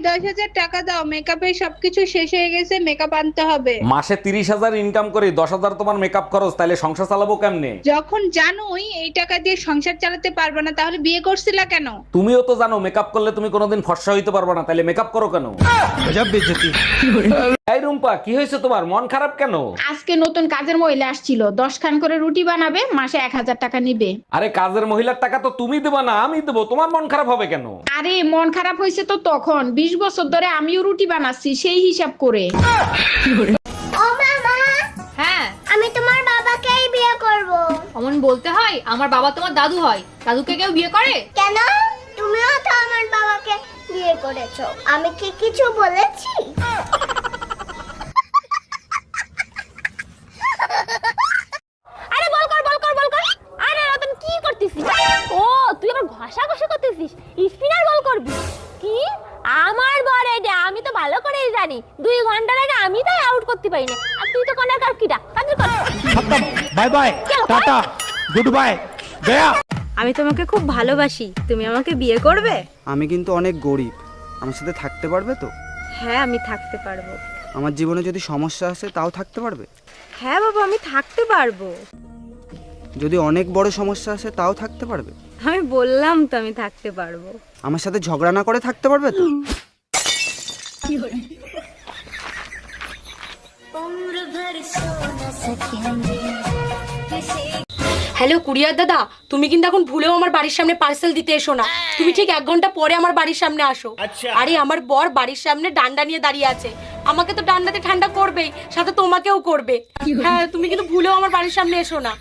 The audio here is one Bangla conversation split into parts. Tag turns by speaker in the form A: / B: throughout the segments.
A: 10,000 টাকা দাও, মেকআপের সবকিছু শেষ হয়ে গেছে, মেকআপ আনতে হবে।
B: মাসে 30,000 ইনকাম করি, 10,000 তোমার মেকআপ খরচ, তাইলে সংসার চালাবো কেমনে?
A: যখন জানোই এই টাকা দিয়ে সংসার চালাতে পারবে না, তাহলে বিয়ে করছিলা কেন?
B: তুমিও তো জানো মেকআপ করলে তুমি কোনোদিন ফর্সা হইতে পারবে না, তাইলে মেকআপ করো কেন? এই রুম্পা, কি হয়েছে তোমার? মন খারাপ কেন?
C: আজকে নতুন কাজের মহিলা আসছিল, 10 খান করে রুটি বানাবে, মাসে 1,000 টাকা নিবে।
B: আরে কাজের মহিলার টাকা তো তুমি দেবা না, আমি দেবো, তোমার মন খারাপ হবে কেন?
C: আরে মন খারাপ হয়েছে তো তখন, 20 বছর ধরে আমিও রুটি বানাচ্ছি সেই হিসাব করে।
D: ও মামা,
E: হ্যাঁ,
D: আমি তোমার বাবাকেই বিয়ে করব।
E: অমন বলতে হয়? আমার বাবা তোমার দাদু হয়, দাদুকে কেউ বিয়ে করে?
D: কেন? তুমিও তো আমার বাবাকে বিয়ে করেছো, আমি কি কিছু বলেছি?
F: আরে বল কর বল কর বল কর। আরে রতন কি করতেছিস? ও তুই আবার ঘষাঘষি করতেছিস, স্পিনার বল করবি? কি আমার বর এটা? আমি তো ভালো করেই জানি, 2 ঘন্টার আগে আমি তাই আউট করতে পারি না, আর তুই তো কোনার কার কিডা কাজ কর।
G: Bye bye, tata, good bye, Gaya.
H: আমি তোমাকে খুব ভালোবাসি, তুমি আমাকে বিয়ে করবে?
I: আমি কিন্তু অনেক গরিব, আমার সাথে থাকতে পারবে তো?
H: হ্যাঁ আমি থাকতে পারবো।
I: আমার জীবনে যদি সমস্যা আসে তাও থাকতে পারবে?
H: হ্যাঁ বাবা আমি থাকতে পারবো।
I: যদি অনেক বড় সমস্যা আসে তাও থাকতে পারবে?
H: আমি বললাম তো আমি থাকতে পারবো।
I: আমার সাথে ঝগড়া না করে থাকতে পারবে তো?
J: হ্যালো কুরিয়ার দাদা, তুমি কিন্তু এখন ভুলেও আমার বাড়ির সামনে পার্সেল দিতে এসো না। তুমি ঠিক 1 ঘন্টা পরে আমার বাড়ির সামনে আসো। আরে আমার বর বাড়ির সামনে ডান্ডা নিয়ে দাঁড়িয়ে আছে, আমাকে তো ডান্ডাতে ঠান্ডা করবেই, সাথে তোমাকেও করবে। হ্যাঁ তুমি কিন্তু ভুলেও আমার বাড়ির সামনে এসো না।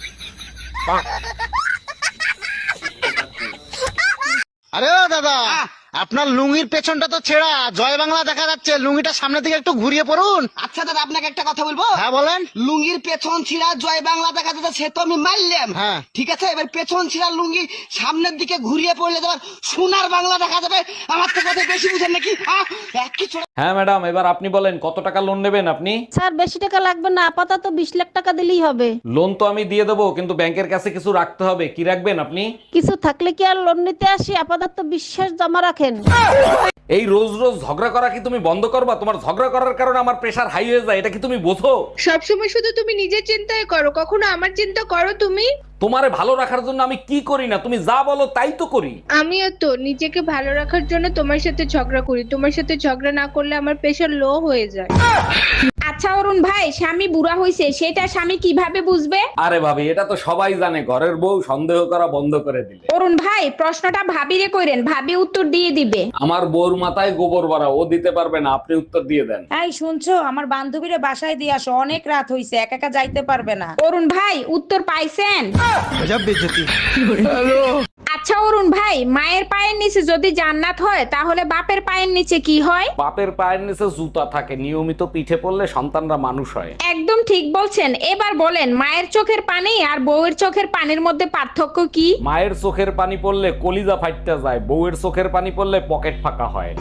G: আরে ও দাদা, আপনার লুঙ্গির পেছনটা তো ছেঁড়া, জয় বাংলা দেখা যাচ্ছে, লুঙ্গিটা সামনের দিকে একটু ঘুরিয়ে পড়ুন।
K: আচ্ছা দাদা, আপনাকে একটা কথা বলবো?
G: হ্যাঁ বলেন।
K: লুঙ্গির পেছন ছিঁড়া জয় বাংলা দেখা যাচ্ছে, সে তো আমি মারলাম।
G: হ্যাঁ
K: ঠিক আছে, এবার পেছন ছিঁড়া লুঙ্গি সামনের দিকে ঘুরিয়ে পড়লে তোমার সোনার বাংলা দেখা যাবে। আমার তো কথা বেশি বুঝেন নাকি? কিছু
B: হ্যাঁ ম্যাডাম, এবার আপনি বলেন কত টাকা লোন নেবেন আপনি?
F: স্যার বেশি টাকা লাগবে না, আপাতত 20 লাখ টাকা দিলেই হবে।
B: লোন তো আমি দিয়ে দেবো, কিন্তু ব্যাংকের কাছে কিছু রাখতে হবে। কি রাখবেন আপনি?
F: কিছু থাকলে কি আর লোন নিতে আসি? আপাতত বিশ্বাস জমা রাখেন।
B: এই রোজ রোজ ঝগড়া করা কি তুমি বন্ধ করবা? তোমার ঝগড়া করার কারণে আমার প্রেশার হাই হয়ে যায়, এটা কি তুমি বোঝো?
A: সবসময় শুধু তুমি নিজের চিন্তাই করো, কখনো আমার চিন্তা করো তুমি?
B: তোমারে ভালো রাখার জন্য আমি কি করি না, তুমি যা বলো তাই তো করি।
A: আমিও তো নিজেকে ভালো রাখার জন্য তোমার সাথে ঝগড়া করি, তোমার সাথে ঝগড়া না করলে আমার প্রেশার লো হয়ে যায়।
C: আচ্ছা অরুণ ভাই, স্বামী বুড়া হয়েছে সেটা স্বামী কিভাবে বুঝবে?
B: আরে ভাবি, এটা তো সবাই জানে, ঘরের বউ সন্দেহ করা বন্ধ করে দিলে।
C: অরুণ ভাই প্রশ্নটা ভাবিরে কইরেন, ভাবি উত্তর দিয়ে দিবে।
B: আমার বউর মাথায় গোবর ভরা, ও দিতে পারবে না, আপনি উত্তর দিয়ে দেন।
H: এই শুনছো, আমার বান্ধবীরে বাসায় দিয়ে আসো, অনেক রাত হইছে, একা একা যাইতে পারবে না।
C: অরুণ ভাই উত্তর পাইছেন?
G: গজব বেইজ্জতি।
C: আচ্ছা অরুণ ভাই, মায়ের পায়ের নিচে যদি জান্নাত হয় তাহলে বাপের পায়ের নিচে কি হয়?
B: বাপের পায়ের নিচে জুতা থাকে, নিয়মিত পিঠে পড়লে সন্তানরা মানুষ হয়।
C: একদম ঠিক বলছেন। এবার বলেন, মায়ের চোখের পানি আর বউয়ের চোখের পানির মধ্যে পার্থক্য কি?
B: মায়ের চোখের পানি পড়লে কলিজা ফাইটতে যায়, বউয়ের চোখের পানি পড়লে পকেট ফাঁকা হয়।